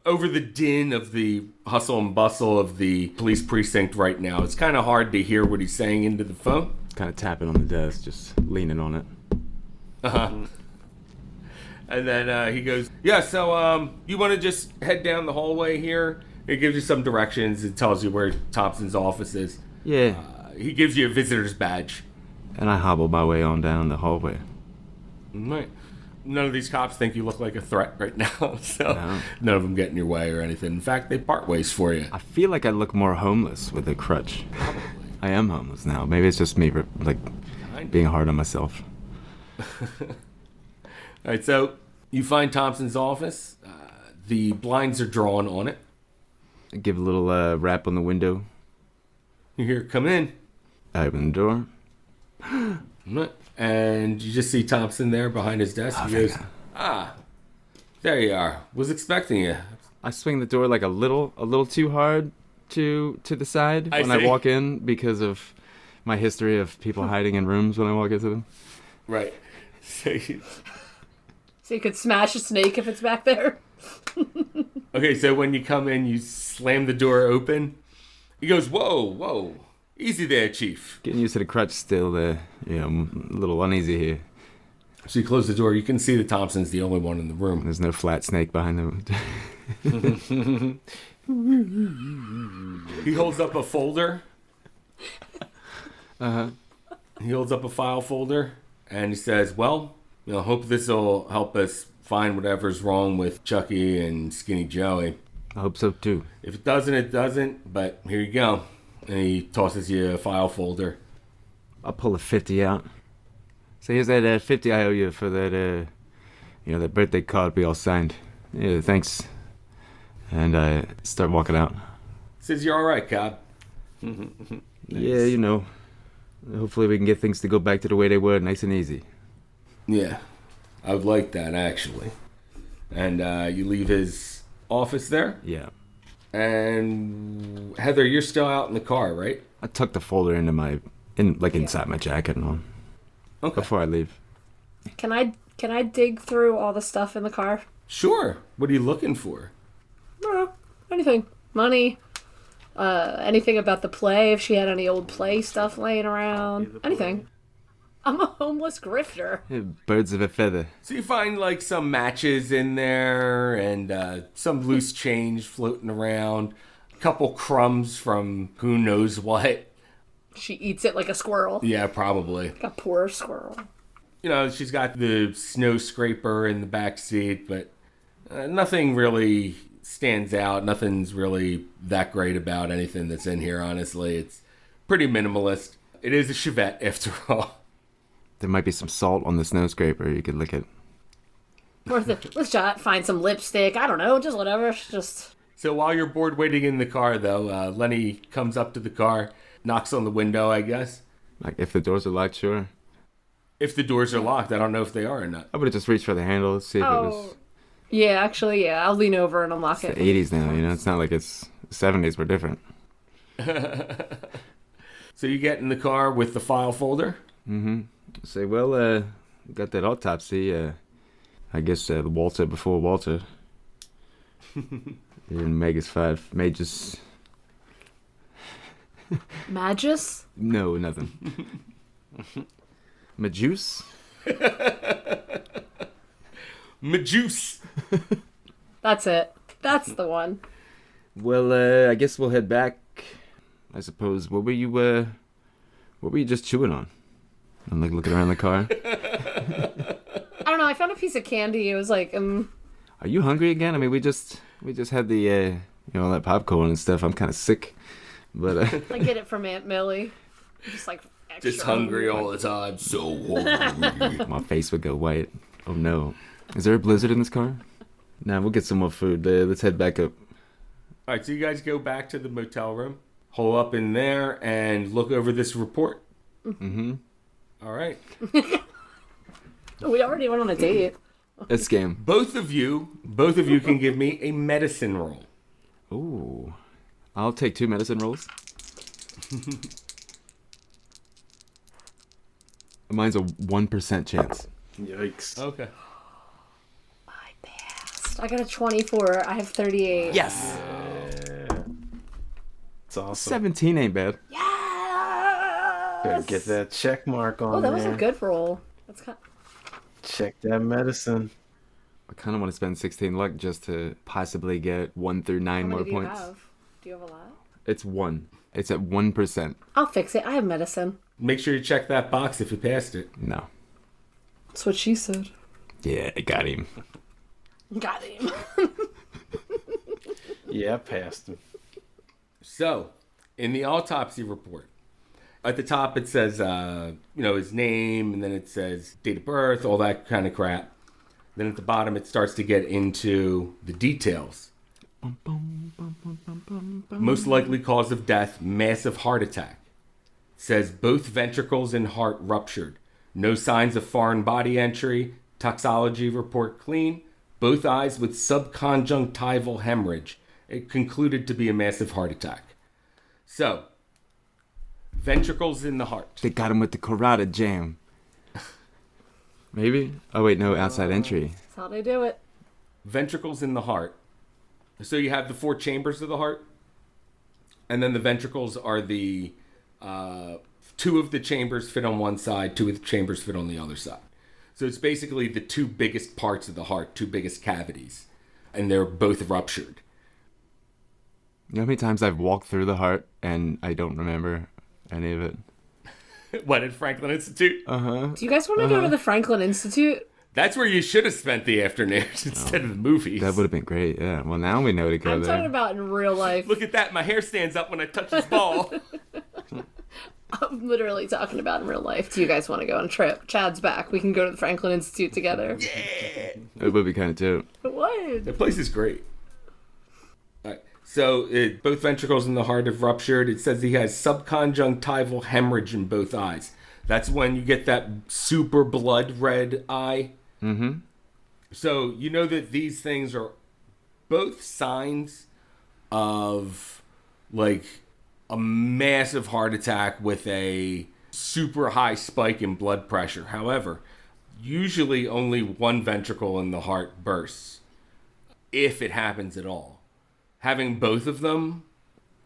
over the din of the hustle and bustle of the police precinct right now. It's kind of hard to hear what he's saying into the phone. Kind of tapping on the desk, just leaning on it. And then he goes, "Yeah, so you want to just head down the hallway here?" It gives you some directions. It tells you where Thompson's office is. Yeah. He gives you a visitor's badge. And I hobble my way on down the hallway. Right. None of these cops think you look like a threat right now, so none of them get in your way or anything. In fact, they part ways for you. I feel like I look more homeless with a crutch. I am homeless now. Maybe it's just me, being hard on myself. All right, so you find Thompson's office. The blinds are drawn on it. I give a little rap on the window. You hear, "Come in." I open the door. Right. And you just see Thompson there behind his desk. He goes, there you are. Was expecting you. I swing the door like a little too hard to the side when I walk in because of my history of people hiding in rooms when I walk into them. Right. So you could smash a snake if it's back there. Okay, so when you come in, you slam the door open. He goes, whoa. Easy there, Chief. Getting used to the crutch still, I'm a little uneasy here. So you close the door. You can see that Thompson's the only one in the room. There's no flat snake behind them. He holds up a folder. He holds up a file folder, and he says, "Well, hope this will help us find whatever's wrong with Chucky and Skinny Joey. I hope so, too. If it doesn't, it doesn't, but here you go." And he tosses you a file folder. I'll pull a 50 out. So here's that 50 I owe you for that, that birthday card we all signed. Yeah, thanks. And I start walking out. Says, "You're all right, cop." Nice. Yeah, hopefully we can get things to go back to the way they were, nice and easy. Yeah, I would like that, actually. And you leave his office there? Yeah. And Heather, you're still out in the car, right? I tuck the folder into inside my jacket and all. Okay. Before I leave. Can I dig through all the stuff in the car? Sure. What are you looking for? Anything. Money. Anything about the play, if she had any old play stuff laying around. Anything. I'm a homeless grifter. Yeah, birds of a feather. So you find some matches in there and some loose change floating around. A couple crumbs from who knows what. She eats it like a squirrel. Yeah, probably. Like a poor squirrel. She's got the snow scraper in the back seat, but nothing really stands out. Nothing's really that great about anything that's in here, honestly. It's pretty minimalist. It is a Chevette, after all. There might be some salt on the snow scraper you could lick it. Let's find some lipstick. I don't know, just whatever. So while you're bored waiting in the car, though, Lenny comes up to the car, knocks on the window, I guess. Like, if the doors are locked, sure. If the doors are locked, I don't know if they are or not. I would have just reached for the handle, see if it was. Yeah, actually, yeah. I'll lean over and unlock It's it. the 80s now, you know? It's not like it's 70s were different. So you get in the car with the file folder. Say, well, got that autopsy. I guess Walter before Walter. In Magus 5. Magus. Magus? No, nothing. Majuice? Majuice. That's it. That's the one. Well, I guess we'll head back. I suppose. What were you just chewing on? I'm like looking around the car. I don't know. I found a piece of candy. It was like, Are you hungry again? I mean, we just had the all that popcorn and stuff. I'm kind of sick, but I get it from Aunt Millie. I'm just like extra Just hungry all the time. So hungry. my face would go white. Oh no! Is there a blizzard in this car? Nah, we'll get some more food. Let's head back up. All right, so you guys go back to the motel room, hole up in there, and look over this report. All right. We already went on a date. Let's scam. Both of you can give me a medicine roll. Ooh, I'll take 2 medicine rolls. Mine's a 1% chance. Yikes. Okay. I passed. I got a 24. I have 38. Yes. It's awesome. 17 ain't bad. Gotta get that check mark on Oh, that was there. a good roll. That's kind. Check that medicine. I kind of want to spend 16 luck just to possibly get 1 through 9 How more many do you points. have? Do you have a lot? It's 1. It's at 1%. I'll fix it. I have medicine. Make sure you check that box if you passed it. No. That's what she said. Yeah, I got him. Got him. Yeah, I passed him. So, in the autopsy report, at the top it says, his name, and then it says date of birth, all that kind of crap. Then at the bottom it starts to get into the details. Most likely cause of death, massive heart attack. It says both ventricles and heart ruptured. No signs of foreign body entry. Toxology report clean. Both eyes with subconjunctival hemorrhage. It concluded to be a massive heart attack. So, ventricles in the heart. They got him with the carotid jam. Maybe? Oh, wait, no, outside entry. That's how they do it. Ventricles in the heart. So you have the 4 chambers of the heart. And then the ventricles are the 2 of the chambers fit on one side, 2 of the chambers fit on the other side. So it's basically the 2 biggest parts of the heart, 2 biggest cavities. And they're both ruptured. You know how many times I've walked through the heart and I don't remember any of it? What, at Franklin Institute? Do you guys want to go to the Franklin Institute? That's where you should have spent the afternoons instead of the movies. That would have been great, yeah. Well, now we know to go I'm there. talking about in real life. Look at that. My hair stands up when I touch this ball. I'm literally talking about in real life. Do you guys want to go on a trip? Chad's back. We can go to the Franklin Institute together. It would be kind of too. What? The place is great. All right. So both ventricles in the heart have ruptured. It says he has subconjunctival hemorrhage in both eyes. That's when you get that super blood red eye. Mm-hmm. So you know that these things are both signs of like a massive heart attack with a super high spike in blood pressure. However, usually only one ventricle in the heart bursts, if it happens at all. Having both of them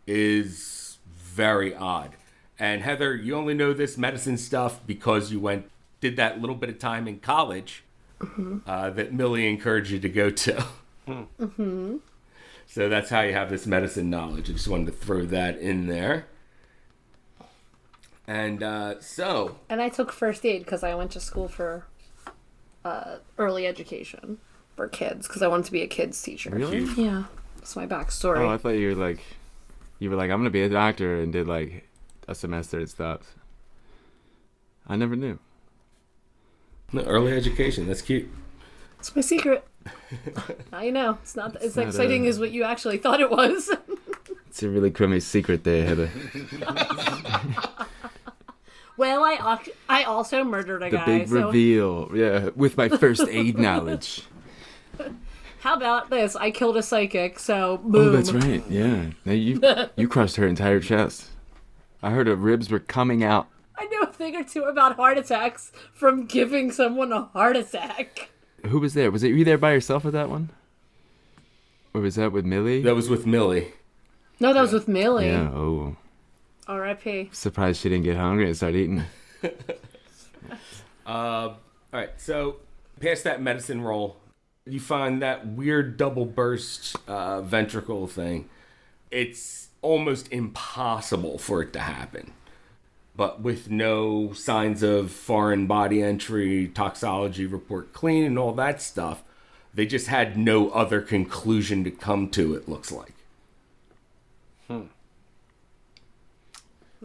is very odd. And Heather, you only know this medicine stuff because you did that little bit of time in college that Millie encouraged you to go to. Mm-hmm. So that's how you have this medicine knowledge. I just wanted to throw that in there. And And I took first aid because I went to school for early education for kids because I wanted to be a kids teacher. Really? Yeah. That's my backstory. Oh, I thought you were like, I'm going to be a doctor and did like a semester and stuff. I never knew. No, early education, that's cute. It's my secret. Now you know. It's not as not exciting as what you actually thought it was. It's a really crummy secret there, Heather. Well, I also murdered a The guy. big So reveal. Yeah, with my first aid knowledge. how about this? I killed a psychic. So Oh, boom. that's right. Yeah. Now you crushed her entire chest. I heard her ribs were coming out. I know a thing or two about heart attacks from giving someone a heart attack. Who was there? Was it you there by yourself with that one? Or was that with Millie? That was with Millie. No, that was with Millie. Yeah. Oh. R.I.P. Surprised she didn't get hungry and start eating. All right, so past that medicine roll, you find that weird double burst ventricle thing. It's almost impossible for it to happen. But with no signs of foreign body entry, toxology report clean, and all that stuff, they just had no other conclusion to come to, it looks like.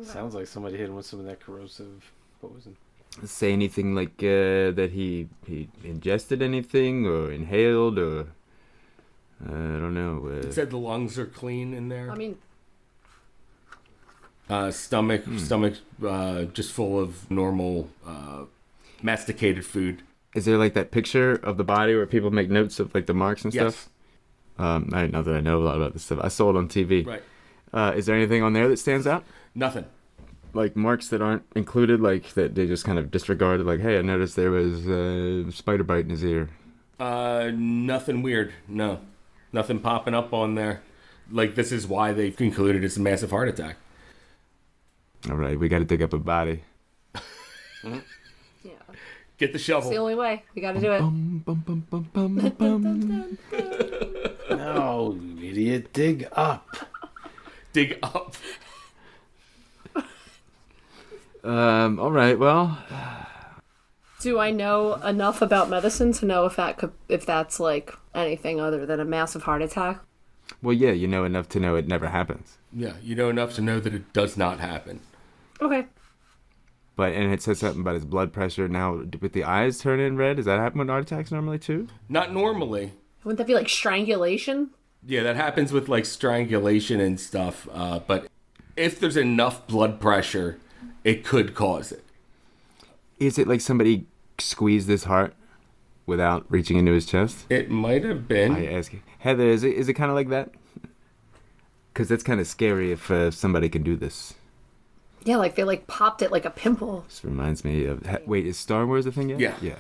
Sounds like somebody hit him with some of that corrosive poison. Say anything like that he ingested anything or inhaled or I don't know. It said the lungs are clean in there. I mean, Stomach just full of normal masticated food. Is there like that picture of the body where people make notes of like the marks and Yes. stuff? I don't know that I know a lot about this stuff. I saw it on TV. Right. Is there anything on there that stands out? Nothing. Like marks that aren't included, like that they just kind of disregarded? Like, hey, I noticed there was a spider bite in his ear. Nothing weird. No. Nothing popping up on there. Like, this is why they concluded it's a massive heart attack. All right, we got to dig up a body. yeah. Get the shovel. It's the only way. We got to do it. Bum, bum, bum, bum, bum, bum. No, you idiot. Dig up. Dig up. All right, well, Do I know enough about medicine to know if that's like anything other than a massive heart attack? yeah, you know enough to know it never happens. Yeah, you know enough to know that it does not happen. Okay. And it says something about his blood pressure. Now, with the eyes turning red, does that happen with heart attacks normally too? Not normally. Wouldn't that be like strangulation? Yeah, that happens with like strangulation and stuff. But if there's enough blood pressure, it could cause it. Is it like somebody squeezed his heart without reaching into his chest? It might have been. I ask you, Heather, is it kind of like that? Because that's kind of scary if somebody can do this. Yeah, like they like popped it like a pimple. This reminds me of. Wait, is Star Wars a thing yet? Yeah. Yeah.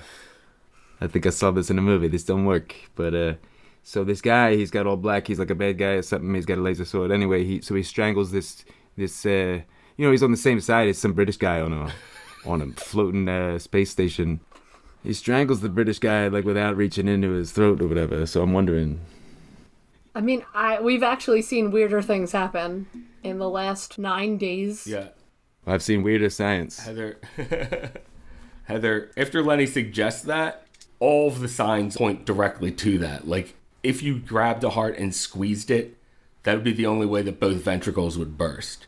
I think I saw this in a movie. This don't work. But so this guy, he's got all black. He's like a bad guy or something. He's got a laser sword. Anyway, he strangles this. He's on the same side as some British guy on a floating space station. He strangles the British guy like without reaching into his throat or whatever. So I'm wondering. I mean, we've actually seen weirder things happen in the last 9 days. Yeah. I've seen weirder science. Heather, after Lenny suggests that, all of the signs point directly to that. Like, if you grabbed a heart and squeezed it, that would be the only way that both ventricles would burst.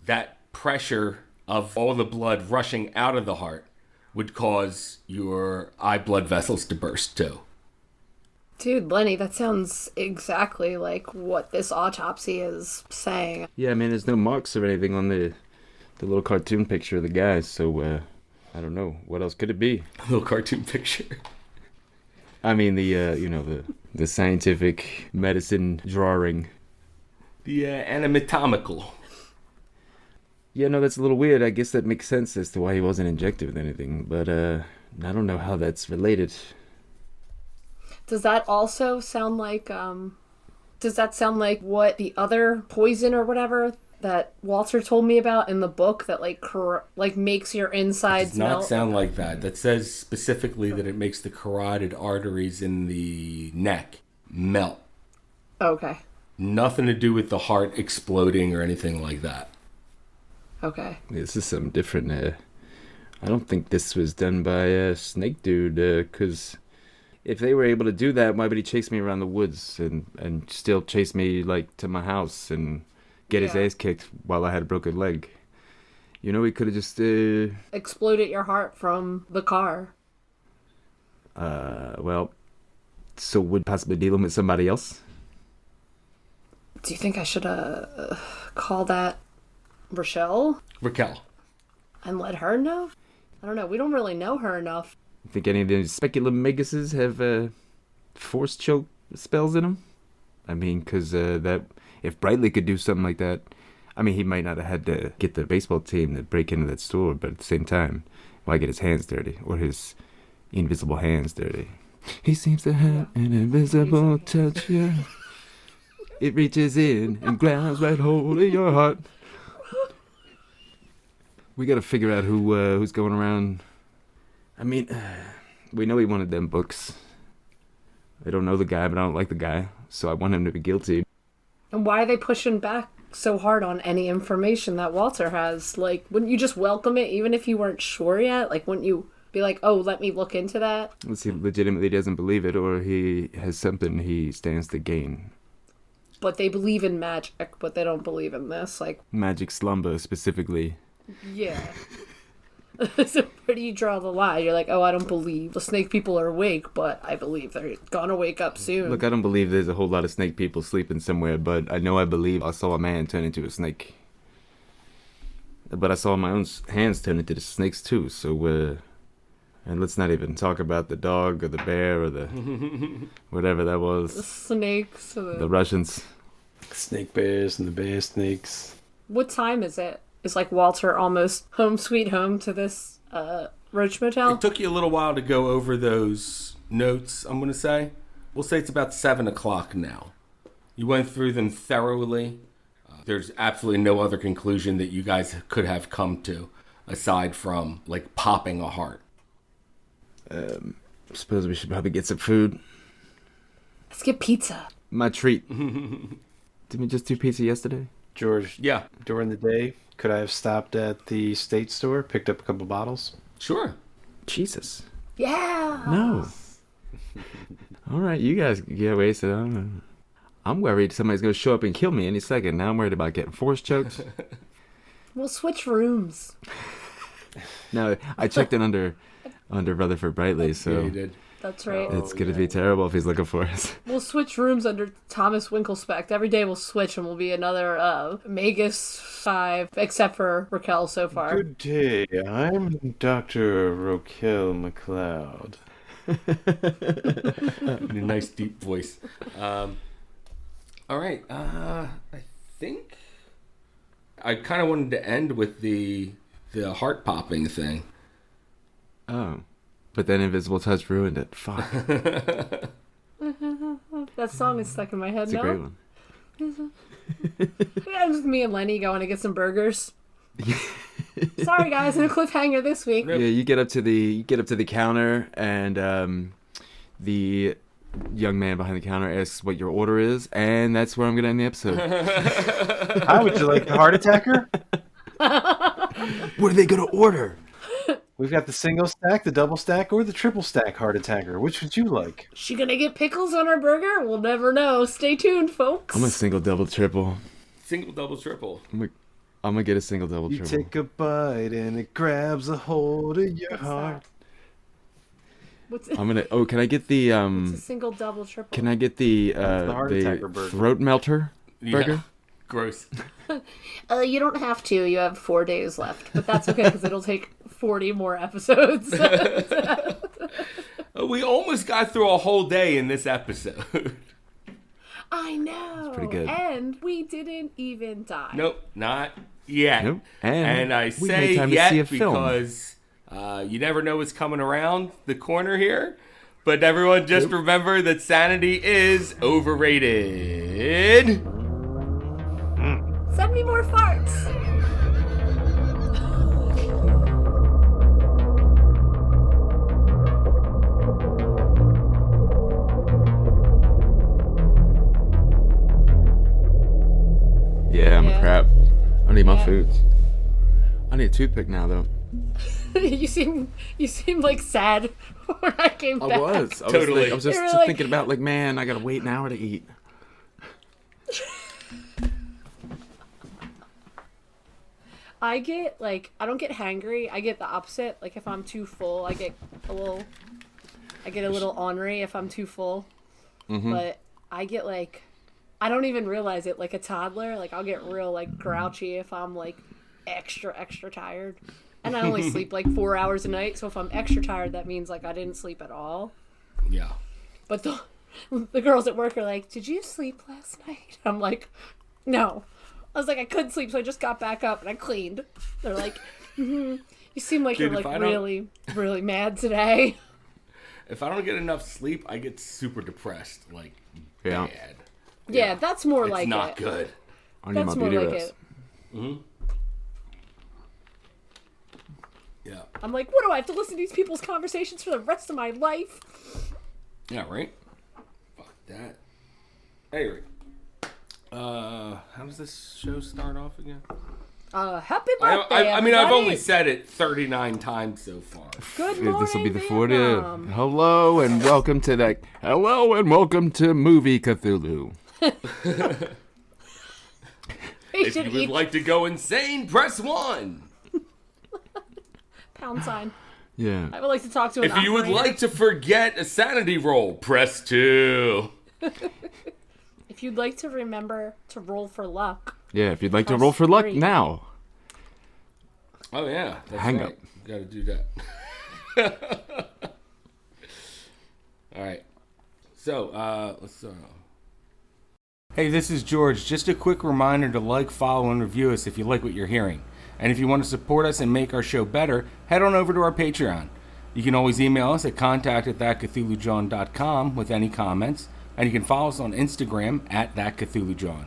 That pressure of all the blood rushing out of the heart would cause your eye blood vessels to burst too. Dude, Lenny, that sounds exactly like what this autopsy is saying. Yeah, I mean, there's no marks or anything on the little cartoon picture of the guy, so I don't know. What else could it be? A little cartoon picture. I mean, the scientific medicine drawing. The anatomical. Yeah, no, that's a little weird. I guess that makes sense as to why he wasn't injected with anything, but I don't know how that's related. Does that also sound like, what the other poison or whatever that Walter told me about in the book that like makes your insides Does not melt? sound like that. That says specifically that it makes the carotid arteries in the neck melt. Okay. Nothing to do with the heart exploding or anything like that. Okay. This is something different. I don't think this was done by Snake Dude, because if they were able to do that, why would he chase me around the woods and still chase me like to my house and get his ass kicked while I had a broken leg? You know, he could have just Exploded your heart from the car. well, so would possibly dealing with somebody else. Do you think I should call that Rochelle? Raquel. And let her know? I don't know. We don't really know her enough. Think any of these speculum maguses have force choke spells in them? I mean, because that if Brightly could do something like that, I mean, he might not have had to get the baseball team to break into that store, but at the same time, why get his hands dirty or his invisible hands dirty? He seems to have an invisible touch, yeah. It reaches in and grabs right hold of your heart. We got to figure out who's going around. I mean, we know he wanted them books. I don't know the guy, but I don't like the guy, so I want him to be guilty. And why are they pushing back so hard on any information that Walter has? Like, wouldn't you just welcome it even if you weren't sure yet? Like, wouldn't you be like, oh, let me look into that? Unless he legitimately doesn't believe it, or he has something he stands to gain. But they believe in magic, but they don't believe in this. Like, Magic slumber, specifically. yeah. So where do you draw the line? You're like, oh, I don't believe the snake people are awake, but I believe they're gonna wake up soon. Look, I don't believe there's a whole lot of snake people sleeping somewhere, but I know I believe I saw a man turn into a snake. But I saw my own hands turn into the snakes too, so, and let's not even talk about the dog or the bear or the whatever that The was. snakes. The Russians. Snake bears and the bear snakes. What time is it? Is like Walter almost home sweet home to this Roach Motel? It took you a little while to go over those notes, I'm going to say. We'll say it's about 7 o'clock now. You went through them thoroughly. There's absolutely no other conclusion that you guys could have come to aside from, like, popping a heart. Suppose we should probably get some food. Let's get pizza. My treat. Didn't we just do pizza yesterday? George, Yeah, during the day, could I have stopped at the state store, picked up a couple bottles? sure. Jesus. Yeah. No. All right, you guys get wasted. I'm worried somebody's going to show up and kill me any second. Now I'm worried about getting force choked. We'll switch rooms. No, I checked in under Rutherford Brightly, so Yeah, you did. That's right. it's going to be terrible if he's looking for us. We'll switch rooms under Thomas Winklespect. Every day we'll switch and we'll be another Magus 5, except for Raquel so far. Good day, I'm Dr. Raquel McLeod. In a nice deep voice. All right. I think I kind of wanted to end with the heart popping thing. Oh. But then Invisible Touch ruined it. Fuck. That song is stuck in my head It's now. a great one. Yeah, just me and Lenny going to get some burgers. Sorry guys, no cliffhanger this week. Yeah, you get up to the counter, and the young man behind the counter asks what your order is, and that's where I'm gonna end the episode. How would you like the heart attacker? What are they gonna order? We've got the single stack, the double stack, or the triple stack heart attacker. Which would you like? She gonna get pickles on her burger? We'll never know. Stay tuned, folks. I'm a single, double, triple. Single, double, triple. I'm gonna get a single, double, You triple. take a bite and it grabs a hold of your What's heart. What's I'm gonna. Oh, can I get the It's a single, double, triple. Can I get the heart attacker burger. throat melter burger? Yeah. Gross. You don't have to. You have 4 days left, but that's okay because it'll take 40 more episodes. We almost got through a whole day in this episode. I know. pretty good. And we didn't even die. Nope, not yet. Nope. And I we say made time to yet see a film. because you never know what's coming around the corner here. But everyone just remember that sanity is overrated. 70 more farts. Yeah, I'm a Yeah. crap. I need my Yeah. food. I need a toothpick now, though. you seem like sad when I came back. I was Totally. I was just You're like- thinking about, like, man, I gotta wait an hour to eat. I get like I don't get hangry. I get the opposite. Like if I'm too full, I get a little ornery if I'm too full. Mm-hmm. But I get like I don't even realize it. Like a toddler, like I'll get real like grouchy if I'm like extra tired. And I only sleep like 4 hours a night, so if I'm extra tired, that means like I didn't sleep at all. Yeah. But the girls at work are like, "Did you sleep last night?" I'm like, "No." I was like, I couldn't sleep, so I just got back up and I cleaned. They're like, "You seem like Dude, you're like really, really mad today." If I don't get enough sleep, I get super depressed, like Yeah. bad. Yeah, that's more It's like not it. good. I need That's my more beauty like rest. it. Yeah. I'm like, what do I have to listen to these people's conversations for the rest of my life? Yeah, right? Fuck that. Anyway. How does this show start off again? Happy birthday, I mean, I've everybody. only said it 39 times so far. Good Yeah, morning, this will be the Vietnam. 40th. Hello and welcome to that. Hello and welcome to Movie Cthulhu. If you would like to go insane, press 1. Pound sign. Yeah. I would like to talk to an If you would operator. like to forget a sanity roll, press 2. If you'd like to remember to roll for luck. Yeah, if you'd like to Press roll for luck 3. now. Oh, yeah. That's Hang right. up. Got to do that. All right. So, let's start off. Hey, this is George. Just a quick reminder to like, follow, and review us if you like what you're hearing. And if you want to support us and make our show better, head on over to our Patreon. You can always email us at contact@thatcthulhujohn.com with any comments. And you can follow us on Instagram @thatcthulhujohn.